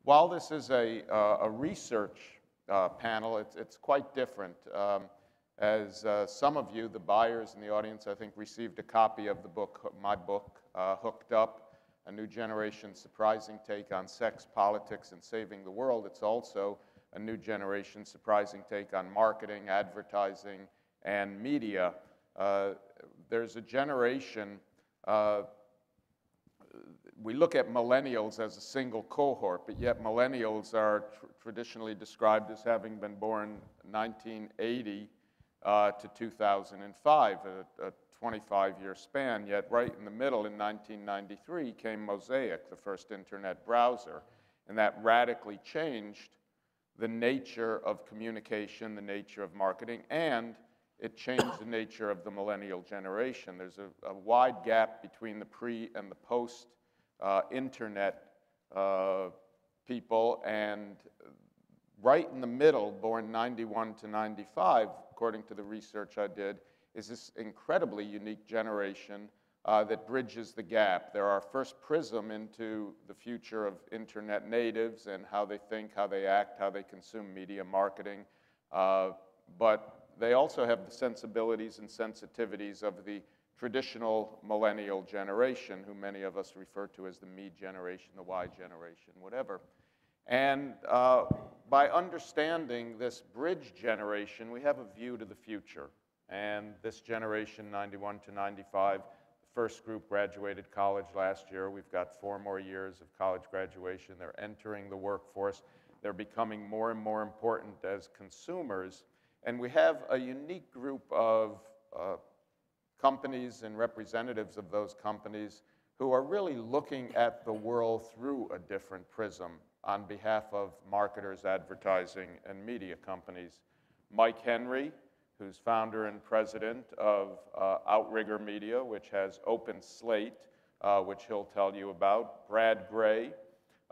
While this is a research panel, it's quite different. As some of you, the buyers in the audience, I think received a copy of the book, my book, Hooked Up, A New Generation Surprising Take on Sex, Politics, and Saving the World. It's also a new generation surprising take on marketing, advertising, and media. There's a generation, we look at millennials as a single cohort, but yet millennials are traditionally described as having been born 1980 to 2005, a 25-year span, yet right in the middle in 1993 came Mosaic, the first internet browser, and that radically changed the nature of communication, the nature of marketing, and it changed the nature of the millennial generation. There's a wide gap between the pre and the post internet people, and right in the middle, born 91 to 95, according to the research I did, is this incredibly unique generation that bridges the gap. They're our first prism into the future of internet natives and how they think, how they act, how they consume media marketing. But they also have the sensibilities and sensitivities of the traditional millennial generation, who many of us refer to as the me generation, the Y generation, whatever. And by understanding this bridge generation, we have a view to the future. And this generation, 91 to 95, the first group graduated college last year. We've got 4 more years of college graduation. They're entering the workforce. They're becoming more and more important as consumers. And we have a unique group of companies and representatives of those companies who are really looking at the world through a different prism on behalf of marketers, advertising, and media companies. Mike Henry, who's founder and president of Outrigger Media, which has Open Slate, which he'll tell you about. Brad Gray.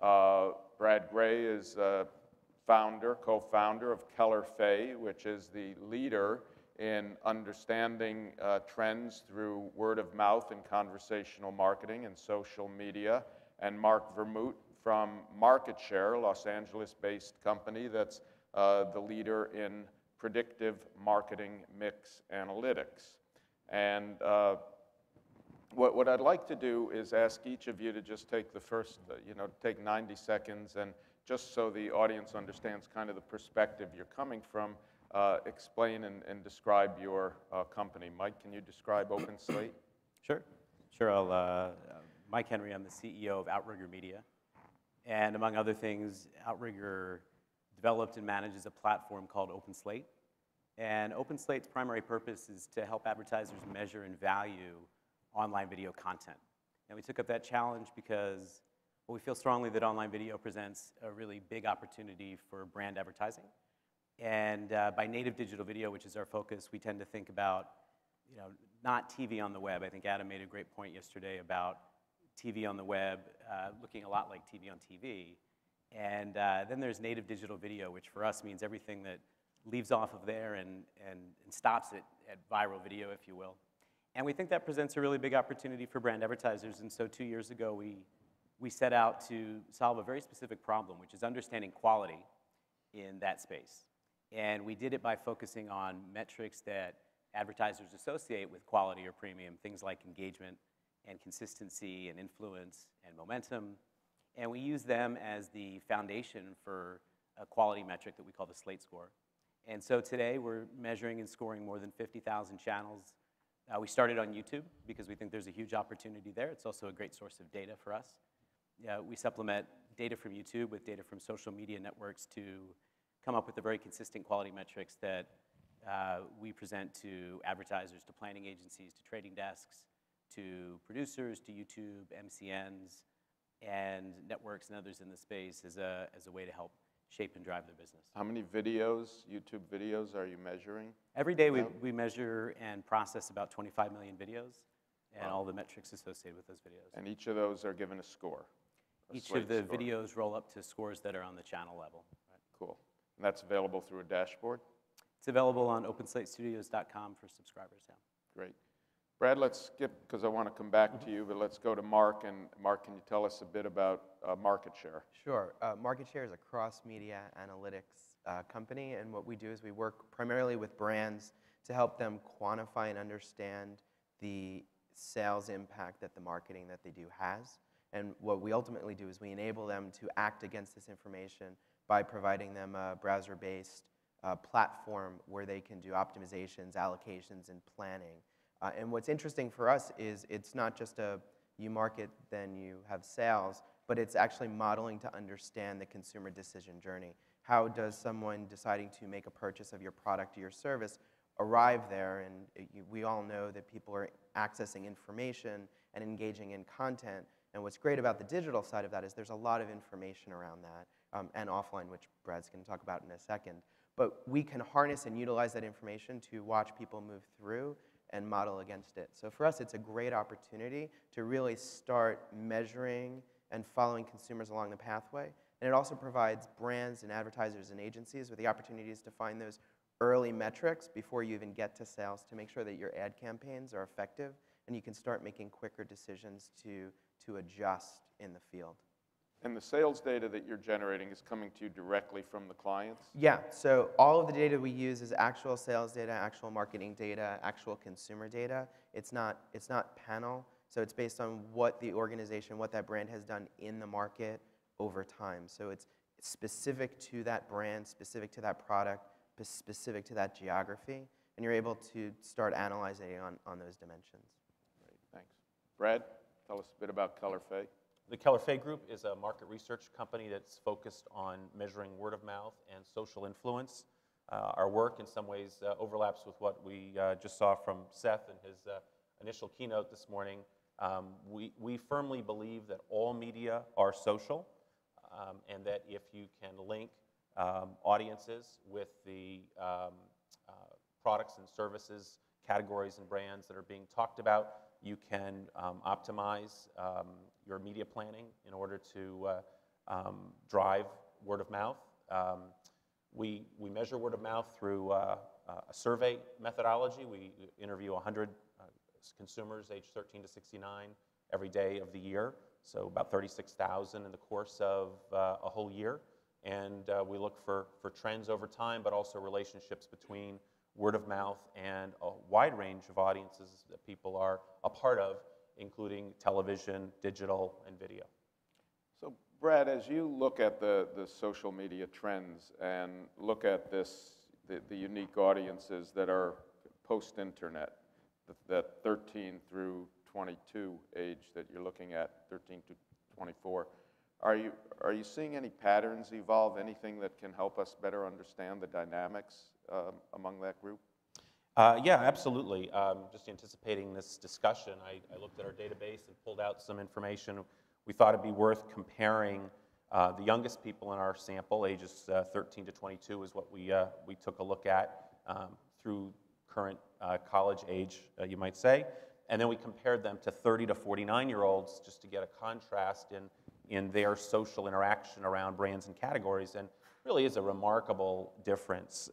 Brad Gray is founder, co-founder of Keller, which is the leader in understanding trends through word of mouth and conversational marketing and social media. And Marc Vermut from MarketShare, a Los Angeles-based company that's the leader in predictive marketing mix analytics. And what I'd like to do is ask each of you to just take the first, take 90 seconds, and just so the audience understands kind of the perspective you're coming from, explain and describe your company. Mike, can you describe Open Slate? Sure. Mike Henry, I'm the CEO of Outrigger Media. And among other things, Outrigger developed and manages a platform called Open Slate. And Open Slate's primary purpose is to help advertisers measure and value online video content. And we took up that challenge because we feel strongly that online video presents a really big opportunity for brand advertising. And by native digital video, which is our focus, we tend to think about, not TV on the web. I think Adam made a great point yesterday about TV on the web looking a lot like TV on TV. And then there's native digital video, which for us means everything that leaves off of there and stops it at viral video, if you will. And we think that presents a really big opportunity for brand advertisers. And so 2 years ago, we set out to solve a very specific problem, which is understanding quality in that space. And we did it by focusing on metrics that advertisers associate with quality or premium, things like engagement and consistency and influence and momentum. And we use them as the foundation for a quality metric that we call the Slate score. And so today we're measuring and scoring more than 50,000 channels. We started on YouTube because we think there's a huge opportunity there. It's also a great source of data for us. We supplement data from YouTube with data from social media networks to come up with the very consistent quality metrics that we present to advertisers, to planning agencies, to trading desks, to producers, to YouTube, MCNs, and networks and others in the space as a way to help shape and drive their business. How many videos, YouTube videos, are you measuring? Every day we measure and process about 25 million videos and all the metrics associated with those videos. And each of those are given a score? Each of the videos roll up to scores that are on the channel level. Right, cool. And that's available through a dashboard? It's available on openslatestudios.com for subscribers, yeah. Great. Brad, let's skip, because I want to come back to you, but let's go to Marc. And Marc, can you tell us a bit about MarketShare? Sure. MarketShare is a cross-media analytics company, and what we do is we work primarily with brands to help them quantify and understand the sales impact that the marketing that they do has. And what we ultimately do is we enable them to act against this information by providing them a browser-based platform where they can do optimizations, allocations, and planning. And what's interesting for us is it's not just you market, then you have sales, but it's actually modeling to understand the consumer decision journey. How does someone deciding to make a purchase of your product or your service arrive there? And we all know that people are accessing information and engaging in content. And what's great about the digital side of that is there's a lot of information around that, and offline, which Brad's going to talk about in a second. But we can harness and utilize that information to watch people move through and model against it. So for us, it's a great opportunity to really start measuring and following consumers along the pathway. And it also provides brands and advertisers and agencies with the opportunities to find those early metrics before you even get to sales to make sure that your ad campaigns are effective and you can start making quicker decisions to adjust in the field. And the sales data that you're generating is coming to you directly from the clients? Yeah, so all of the data we use is actual sales data, actual marketing data, actual consumer data. It's not panel, so it's based on what the organization, what that brand has done in the market over time. So it's specific to that brand, specific to that product, specific to that geography, and you're able to start analyzing on those dimensions. Great, thanks. Brad, tell us a bit about Keller. The Keller Group is a market research company that's focused on measuring word of mouth and social influence. Our work in some ways overlaps with what we just saw from Seth in his initial keynote this morning. We firmly believe that all media are social, and that if you can link audiences with the products and services, categories and brands that are being talked about, you can optimize your media planning in order to drive word of mouth. We measure word of mouth through a survey methodology. We interview 100 consumers aged 13 to 69 every day of the year, so about 36,000 in the course of a whole year. And we look for trends over time, but also relationships between word of mouth and a wide range of audiences that people are a part of, including television, digital, and video. So Brad, as you look at the social media trends and look at the unique audiences that are post-internet, that 13 through 22 age that you're looking at, 13 to 24, are you seeing any patterns evolve, anything that can help us better understand the dynamics among that group? Yeah, absolutely. Just anticipating this discussion, I looked at our database and pulled out some information. We thought it'd be worth comparing the youngest people in our sample, ages 13 to 22, is what we took a look at through current college age, you might say. And then we compared them to 30 to 49-year-olds just to get a contrast in their social interaction around brands and categories. And really is a remarkable difference.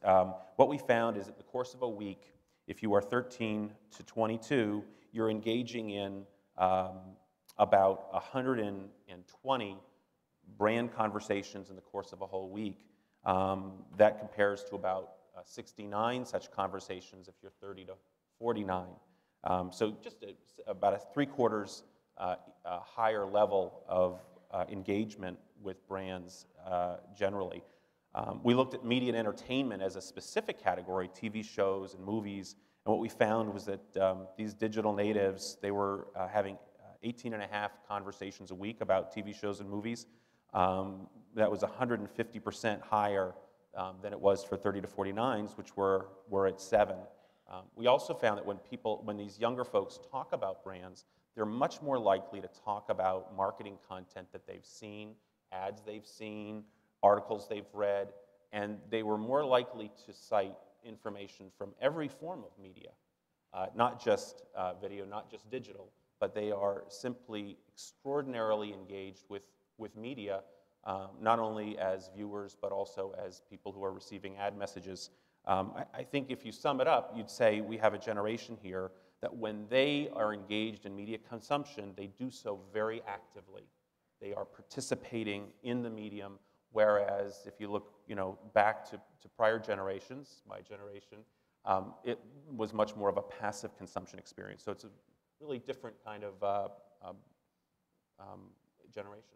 What we found is that in the course of a week, if you are 13 to 22, you're engaging in about 120 brand conversations in the course of a whole week. That compares to about 69 such conversations if you're 30 to 49. So just about a 3/4 higher level of engagement with brands generally. We looked at media and entertainment as a specific category, TV shows and movies, and what we found was that these digital natives, they were having 18.5 conversations a week about TV shows and movies. That was 150% higher than it was for 30 to 49s, which were at 7. We also found that when these younger folks talk about brands, they're much more likely to talk about marketing content that they've seen, ads they've seen, articles they've read, and they were more likely to cite information from every form of media, not just video, not just digital, but they are simply extraordinarily engaged with media, not only as viewers, but also as people who are receiving ad messages. I think if you sum it up, you'd say we have a generation here that when they are engaged in media consumption, they do so very actively. They are participating in the medium, whereas if you look back to prior generations, my generation, it was much more of a passive consumption experience. So it's a really different kind of generation.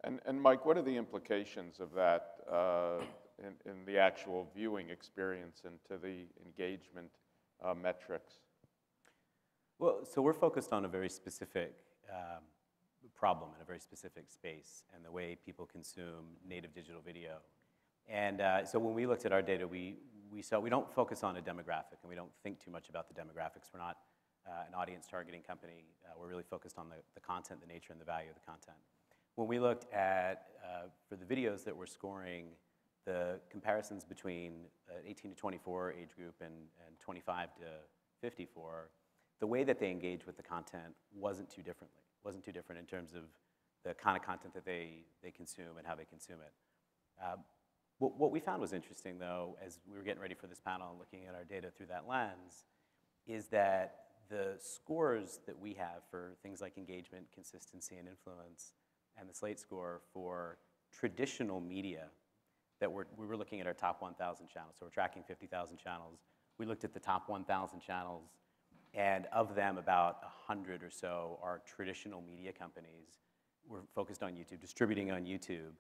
And Mike, what are the implications of that in the actual viewing experience and to the engagement metrics? Well, so we're focused on a very specific problem in a very specific space and the way people consume native digital video. And so when we looked at our data, we saw we don't focus on a demographic and we don't think too much about the demographics. We're not an audience targeting company. We're really focused on the content, the nature and the value of the content. When we looked at, for the videos that we're scoring, the comparisons between 18 to 24 age group and 25 to 54, the way that they engage with the content wasn't too different in terms of the kind of content that they consume and how they consume it. What we found was interesting, though, as we were getting ready for this panel and looking at our data through that lens, is that the scores that we have for things like engagement, consistency, and influence, and the Slate score for traditional media, that we were looking at our top 1,000 channels. So we're tracking 50,000 channels. We looked at the top 1,000 channels, and of them, about 100 or so are traditional media companies. We're focused on YouTube, distributing on YouTube.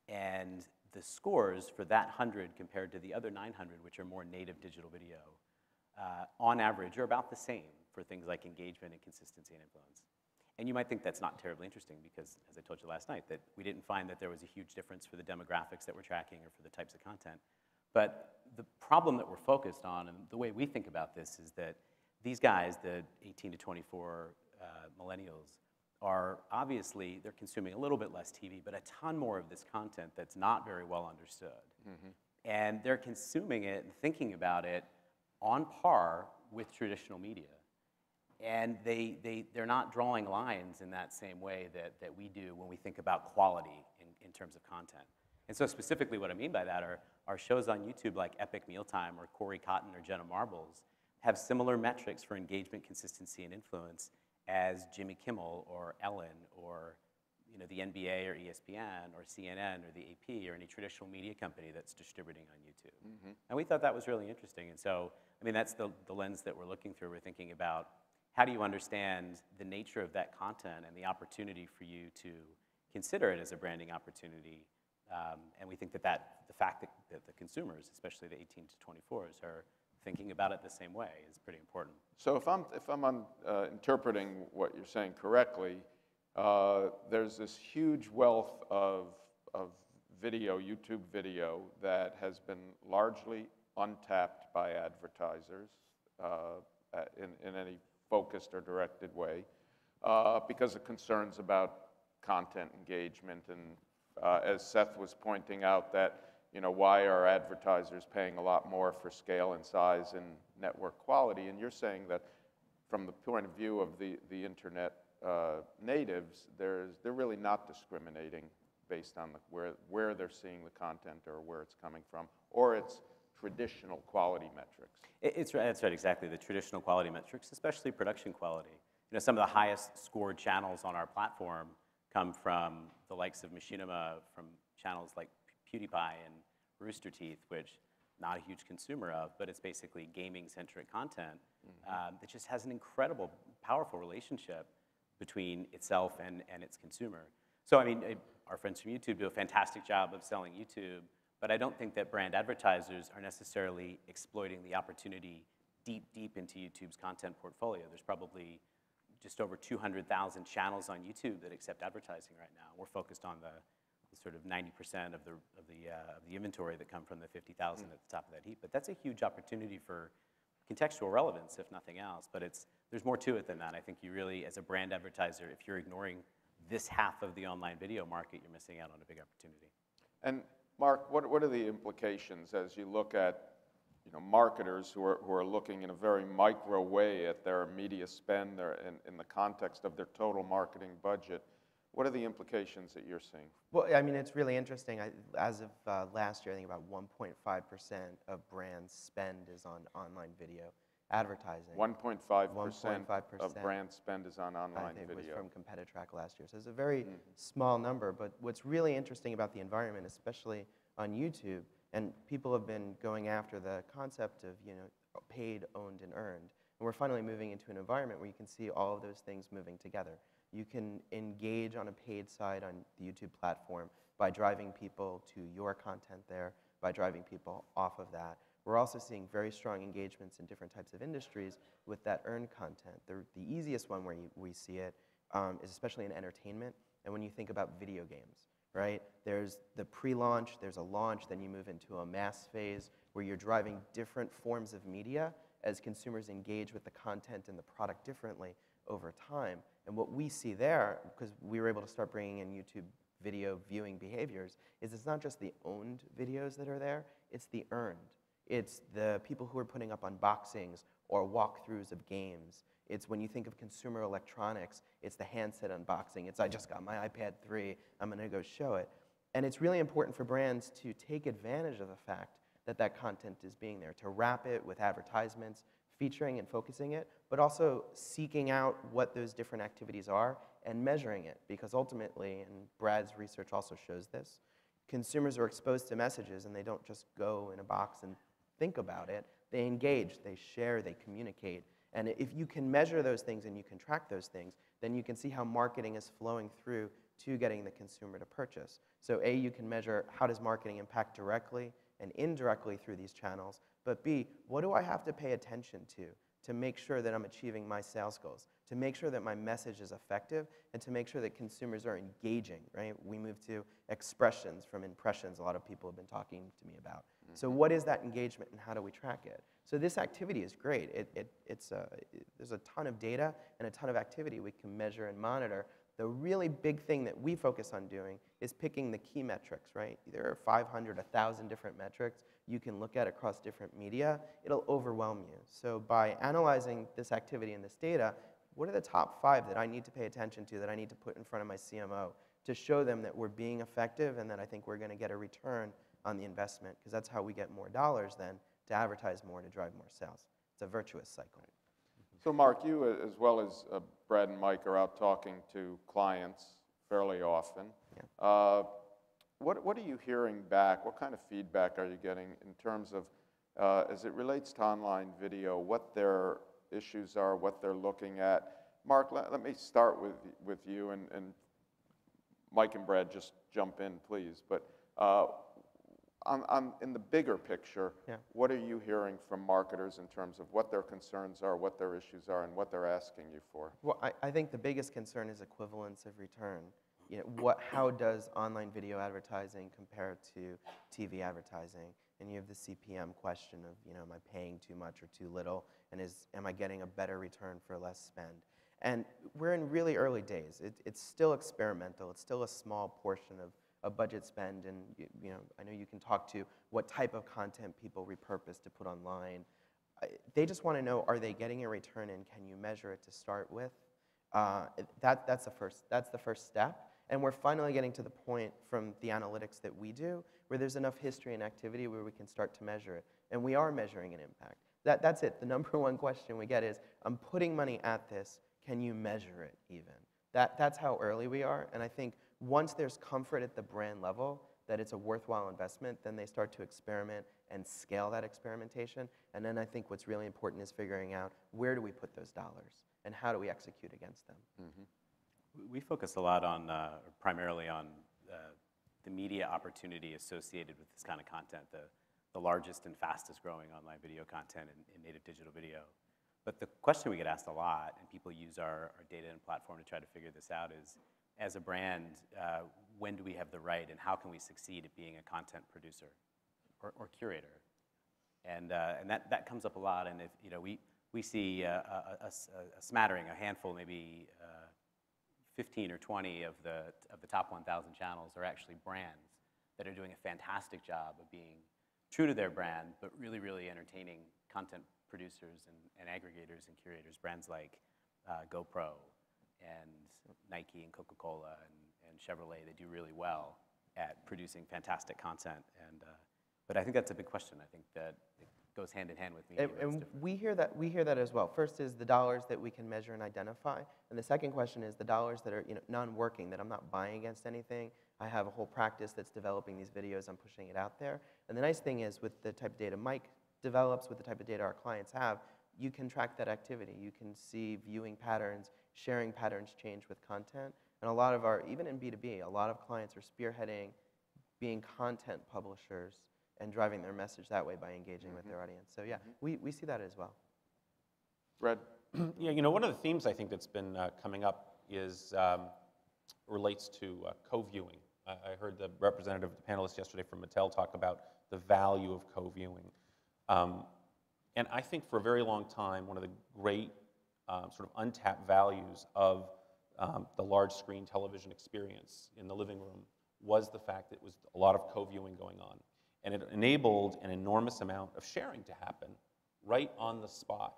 And the scores for that 100 compared to the other 900, which are more native digital video, on average are about the same for things like engagement and consistency and influence. And you might think that's not terribly interesting because, as I told you last night, that we didn't find that there was a huge difference for the demographics that we're tracking or for the types of content. But the problem that we're focused on, and the way we think about this, is that these guys, the 18 to 24 millennials, are obviously, they're consuming a little bit less TV, but a ton more of this content that's not very well understood. Mm-hmm. And they're consuming it and thinking about it on par with traditional media. And they're not drawing lines in that same way that we do when we think about quality in terms of content. And so specifically what I mean by that are shows on YouTube like Epic Mealtime or Corey Cotton or Jenna Marbles have similar metrics for engagement, consistency, and influence as Jimmy Kimmel or Ellen or the NBA or ESPN or CNN or the AP or any traditional media company that's distributing on YouTube. Mm-hmm. And we thought that was really interesting. And so, I mean, that's the lens that we're looking through. We're thinking about how do you understand the nature of that content and the opportunity for you to consider it as a branding opportunity. And we think that the fact that the consumers, especially the 18 to 24s, are thinking about it the same way is pretty important. So if I'm interpreting what you're saying correctly, there's this huge wealth of video, YouTube video, that has been largely untapped by advertisers in any focused or directed way because of concerns about content engagement and as Seth was pointing out that why are advertisers paying a lot more for scale and size and network quality? And you're saying that from the point of view of the internet natives, they're really not discriminating based on where they're seeing the content or where it's coming from, or it's traditional quality metrics. That's right, exactly. The traditional quality metrics, especially production quality. Some of the highest scored channels on our platform come from the likes of Machinima, from channels like PewDiePie and Rooster Teeth, which not a huge consumer of, but it's basically gaming-centric content that just has an incredible, powerful relationship between itself and its consumer. So, I mean, our friends from YouTube do a fantastic job of selling YouTube, but I don't think that brand advertisers are necessarily exploiting the opportunity deep into YouTube's content portfolio. There's probably just over 200,000 channels on YouTube that accept advertising right now. We're focused on the sort of 90% of the inventory that come from the 50,000 at the top of that heap. But that's a huge opportunity for contextual relevance, if nothing else. But there's more to it than that. I think you really, as a brand advertiser, if you're ignoring this half of the online video market, you're missing out on a big opportunity. And Marc, what are the implications as you look at marketers who are looking in a very micro way at their media spend in the context of their total marketing budget? What are the implications that you're seeing? Well, I mean, it's really interesting. As of last year, I think about 1.5% of brands' spend is on online video. advertising. 1.5% 1.5% of brand spend is on I online think video. was from Competitrack last year. So it's a very small number, but what's really interesting about the environment, especially on YouTube, and people have been going after the concept of paid, owned, and earned. And we're finally moving into an environment where you can see all of those things moving together. You can engage on a paid side on the YouTube platform by driving people to your content there, by driving people off of that. We're also seeing very strong engagements in different types of industries with that earned content. The easiest one where we see it is especially in entertainment, and when you think about video games, right? There's the pre-launch, there's a launch, then you move into a mass phase where you're driving different forms of media as consumers engage with the content and the product differently over time. And what we see there, because we were able to start bringing in YouTube video viewing behaviors, is it's not just the owned videos that are there, it's the earned. It's the people who are putting up unboxings or walkthroughs of games. It's when you think of consumer electronics, it's the handset unboxing. It's, I just got my iPad 3, I'm going to go show it. And it's really important for brands to take advantage of the fact that that content is being there, to wrap it with advertisements, featuring and focusing it, but also seeking out what those different activities are and measuring it. Because ultimately, and Brad's research also shows this, consumers are exposed to messages and they don't just go in a box and think about it. They engage, they share, they communicate. And if you can measure those things and you can track those things, then you can see how marketing is flowing through to getting the consumer to purchase. So A, you can measure how does marketing impact directly and indirectly through these channels, but B, what do I have to pay attention to make sure that I'm achieving my sales goals, to make sure that my message is effective, and to make sure that consumers are engaging, right? We move to expressions from impressions a lot of people have been talking to me about. So what is that engagement and how do we track it? So this activity is great. There's a ton of data and a ton of activity we can measure and monitor. The really big thing that we focus on doing is picking the key metrics, right? There are 500, 1,000 different metrics you can look at across different media. It'll overwhelm you. So by analyzing this activity and this data, what are the top 5 that I need to pay attention to, that I need to put in front of my CMO to show them that we're being effective and that I think we're going to get a return on the investment, because that's how we get more dollars then to advertise more, to drive more sales. It's a virtuous cycle. So Marc, you as well as Brad and Mike are out talking to clients fairly often. Yeah. What are you hearing back? What kind of feedback are you getting in terms of, as it relates to online video, what their issues are, what they're looking at? Marc, let me start with you, and Mike and Brad just jump in, please. But in the bigger picture, Yeah. what are you hearing from marketers in terms of what their concerns are, what their issues are, and what they're asking you for? Well, I think the biggest concern is equivalence of return. How does online video advertising compare to TV advertising? And you have the CPM question of, am I paying too much or too little? And am I getting a better return for less spend? And we're in really early days. It's still experimental. It's still a small portion of a budget spend. And I know you can talk to what type of content people repurpose to put online. They just want to know, are they getting a return, and can you measure it to start with? That's the first step. And we're finally getting to the point from the analytics that we do where there's enough history and activity where we can start to measure it. And we are measuring an impact. That's it. The number one question we get is, I'm putting money at this. Can you measure it even? That's how early we are. And I think once there's comfort at the brand level that it's a worthwhile investment, then they start to experiment and scale that experimentation. And then I think what's really important is figuring out, where do we put those dollars and how do we execute against them? Mm-hmm. We focus a lot on, primarily on the media opportunity associated with this kind of content, the largest and fastest growing online video content in native digital video. But the question we get asked a lot, and people use our data and platform to try to figure this out, is, as a brand, when do we have the right, and how can we succeed at being a content producer or curator? And that comes up a lot. And if we see a smattering, a handful, maybe 15 or 20 of the top 1,000 channels are actually brands that are doing a fantastic job of being true to their brand, but really, really entertaining content producers and aggregators and curators. Brands like GoPro and Nike and Coca-Cola and Chevrolet, they do really well at producing fantastic content. But I think that's a big question. I think that goes hand in hand with media. And we hear that as well. First is the dollars that we can measure and identify, and the second question is the dollars that are non-working, that I'm not buying against anything. I have a whole practice that's developing these videos. I'm pushing it out there. And the nice thing is with the type of data Mike develops, with the type of data our clients have, you can track that activity. You can see viewing patterns, sharing patterns change with content. And a lot of our, even in B2B, a lot of clients are spearheading being content publishers and driving their message that way by engaging with their audience. So yeah, we see that as well. Brad? Yeah, one of the themes I think that's been coming up is relates to co-viewing. I heard the representative of the panelists yesterday from Mattel talk about the value of co-viewing. And I think for a very long time, one of the great sort of untapped values of the large screen television experience in the living room was the fact that it was a lot of co-viewing going on. And it enabled an enormous amount of sharing to happen right on the spot,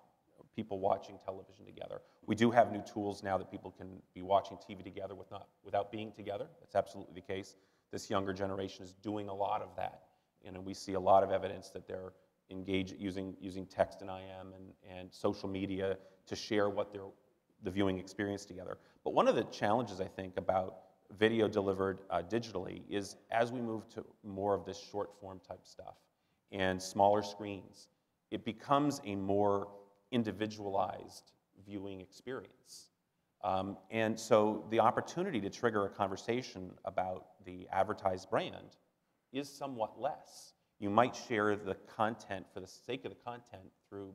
people watching television together. We do have new tools now that people can be watching TV together without being together. That's absolutely the case. This younger generation is doing a lot of that. And we see a lot of evidence that they're engaged using text and IM and social media to share the viewing experience together. But one of the challenges, I think, about video delivered digitally is as we move to more of this short form type stuff and smaller screens, it becomes a more individualized viewing experience. And so the opportunity to trigger a conversation about the advertised brand is somewhat less. You might share the content for the sake of the content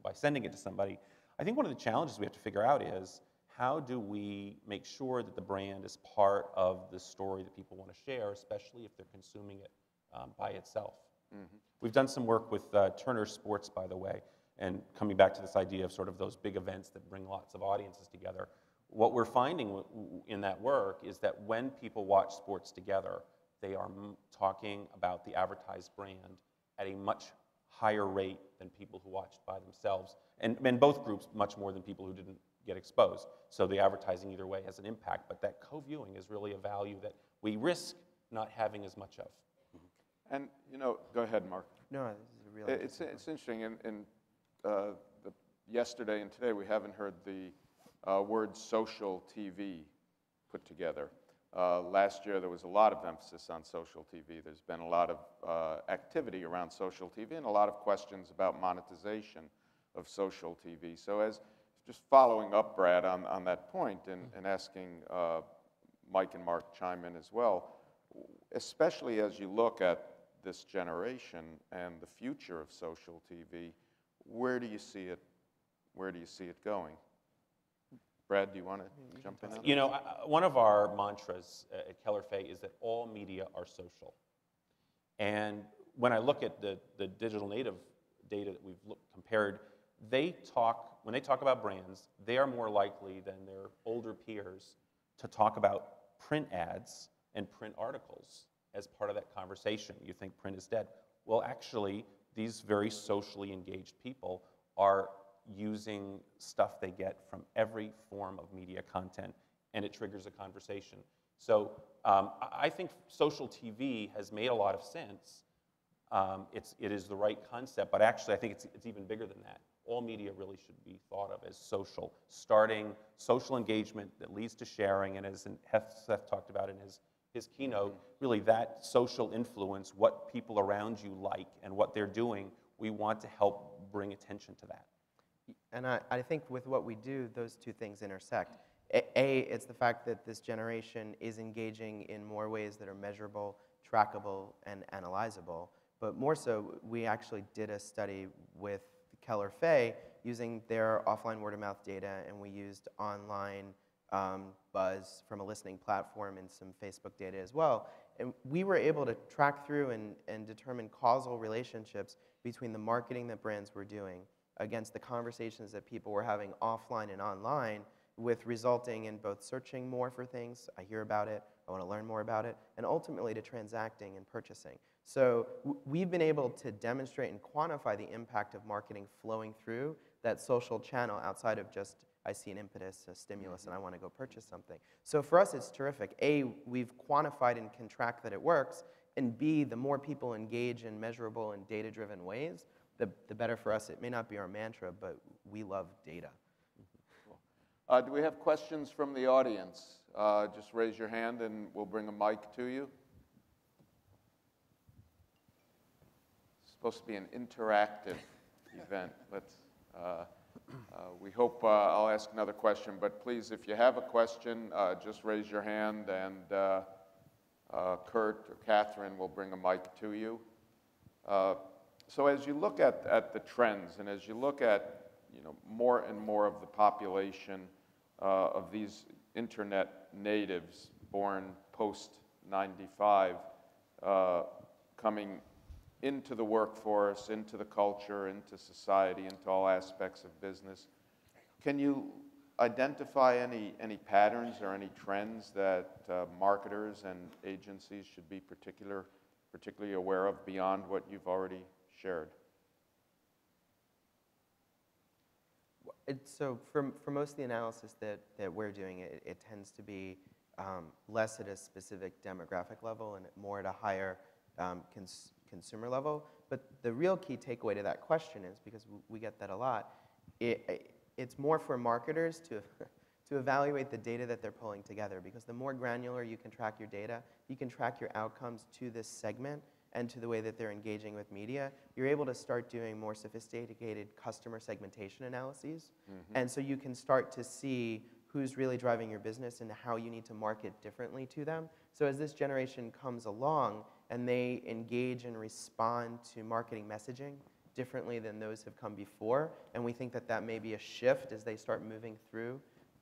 by sending it to somebody. I think one of the challenges we have to figure out is how do we make sure that the brand is part of the story that people want to share, especially if they're consuming it by itself. We've done some work with Turner Sports, by the way, and coming back to this idea of sort of those big events that bring lots of audiences together. What we're finding in that work is that when people watch sports together, they are talking about the advertised brand at a much higher rate than people who watched by themselves, and both groups much more than people who didn't get exposed. So the advertising either way has an impact, but that co-viewing is really a value that we risk not having as much of. And go ahead, Mark. No, this is a really It's interesting. In yesterday and today, we haven't heard the word social TV put together. Last year, there was a lot of emphasis on social TV. There's been a lot of activity around social TV and a lot of questions about monetization of social TV. So just following up, Brad, on that point and asking Mike and Mark chime in as well, especially as you look at this generation and the future of social TV, where do you see it? Where do you see it going? Brad, do you want to jump in on that? One of our mantras at Keller is that all media are social. And when I look at the digital native data that we've compared, when they talk about brands, they are more likely than their older peers to talk about print ads and print articles as part of that conversation. You think print is dead. Well, actually, these very socially engaged people are using stuff they get from every form of media content, and it triggers a conversation. So I think social TV has made a lot of sense. It is the right concept, but actually I think it's even bigger than that. All media really should be thought of as social, starting social engagement that leads to sharing, and as Seth talked about in his keynote, really that social influence, what people around you like and what they're doing, we want to help bring attention to that. And I think with what we do, those two things intersect. It's the fact that this generation is engaging in more ways that are measurable, trackable, and analyzable. But more so, we actually did a study with Keller using their offline word-of-mouth data, and we used online buzz from a listening platform and some Facebook data as well. And we were able to track through and determine causal relationships between the marketing that brands were doing against the conversations that people were having offline and online, with resulting in both searching more for things, I hear about it, I want to learn more about it, and ultimately to transacting and purchasing. So we've been able to demonstrate and quantify the impact of marketing flowing through that social channel outside of just, I see an impetus, a stimulus, and I want to go purchase something. So for us, it's terrific. A, we've quantified and can track that it works, and B, the more people engage in measurable and data-driven ways, the better for us. It may not be our mantra, but we love data. Do we have questions from the audience? Just raise your hand and we'll bring a mic to you. It's supposed to be an interactive event. We hope I'll ask another question, but please, if you have a question, just raise your hand and Kurt or Catherine will bring a mic to you. So as you look at the trends and as you look at more and more of the population of these internet natives born post-95 coming into the workforce, into the culture, into society, into all aspects of business, can you identify any patterns or any trends that marketers and agencies should be particularly aware of beyond what you've already shared? So for most of the analysis that we're doing, it tends to be less at a specific demographic level and more at a higher consumer level. But the real key takeaway to that question is, because we get that a lot, it's more for marketers to evaluate the data that they're pulling together, because the more granular you can track your data, you can track your outcomes to this segment and to the way that they're engaging with media, you're able to start doing more sophisticated customer segmentation analyses. And so you can start to see who's really driving your business and how you need to market differently to them. So as this generation comes along and they engage and respond to marketing messaging differently than those have come before, and we think that that may be a shift as they start moving through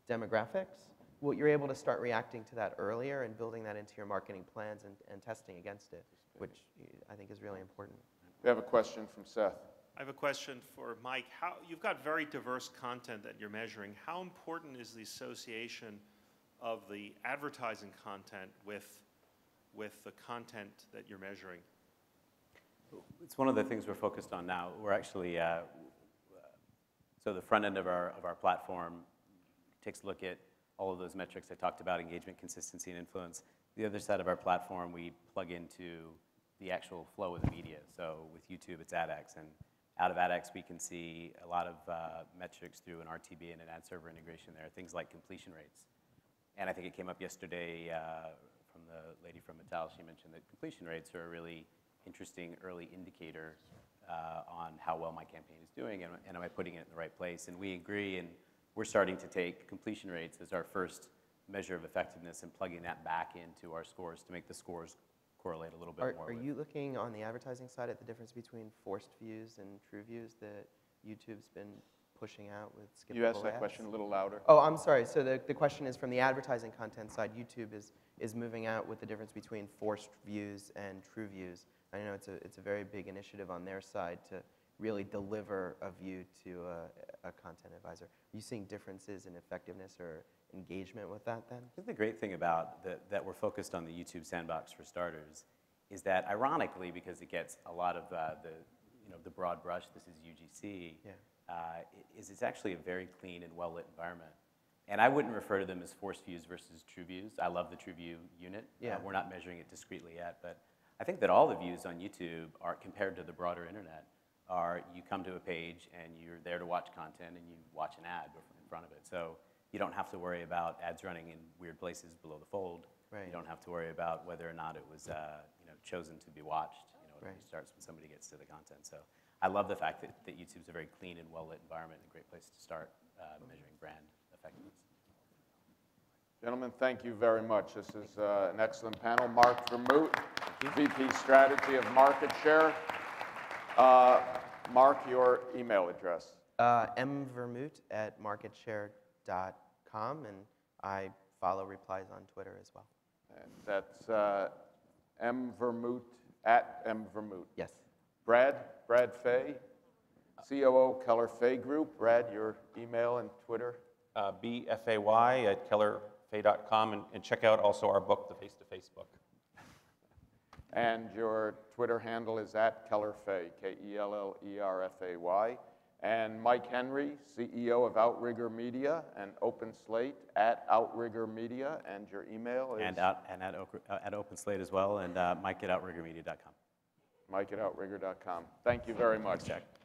demographics, well, you're able to start reacting to that earlier and building that into your marketing plans and testing against it, which I think is really important. We have a question from Seth. I have a question for Mike. You've got very diverse content that you're measuring. How important is the association of the advertising content with the content that you're measuring? It's one of the things we're focused on now. We're actually, so the front end of our platform takes a look at all of those metrics I talked about, engagement, consistency, and influence. The other side of our platform, we plug into the actual flow of the media. So with YouTube, it's AdX, and out of AdX, we can see a lot of metrics through an RTB and an ad server integration there, things like completion rates. And I think it came up yesterday from the lady from Mattel. She mentioned that completion rates are a really interesting early indicator on how well my campaign is doing, and am I putting it in the right place. And we agree, and we're starting to take completion rates as our first measure of effectiveness and plugging that back into our scores to make the scores correlate a little bit more. Are you looking on the advertising side at the difference between forced views and true views that YouTube's been pushing out with skippable You asked that ads? question a little louder. Oh, I'm sorry. So the question is from the advertising content side, YouTube is moving out with the difference between forced views and true views. I know it's a very big initiative on their side to really deliver a view to a content advisor. Are you seeing differences in effectiveness or engagement with that then? I think the great thing about that we're focused on the YouTube sandbox for starters is that, ironically, because it gets a lot of the broad brush, this is UGC, is it's actually a very clean and well-lit environment. And I wouldn't refer to them as forced views versus true views. I love the true view unit. We're not measuring it discretely yet, but I think that all the views on YouTube are, compared to the broader internet, you come to a page and you're there to watch content and you watch an ad in front of it. So you don't have to worry about ads running in weird places below the fold. Right. You don't have to worry about whether or not it was chosen to be watched. It only starts when somebody gets to the content. So I love the fact that YouTube's a very clean and well-lit environment and a great place to start measuring brand effectiveness. Gentlemen, thank you very much. This is an excellent panel. Marc Vermut, VP Strategy of MarketShare. Marc, your email address. mvermut@marketshare.com, and I follow replies on Twitter as well. And that's mvermut @mvermut. Yes. Brad Fay, COO Keller Fay Group. Brad, your email and Twitter. bfay@kellerfay.com, and check out also our book, The Face-to-Face Book. And your Twitter handle is @KellerFay, KELLERFAY. And Mike Henry, CEO of Outrigger Media and Open Slate @Outrigger Media, and your email is? And at Open Slate as well, and Mike@outriggermedia.com. Mike@outrigger.com. Thank you very much. Thanks, Jack.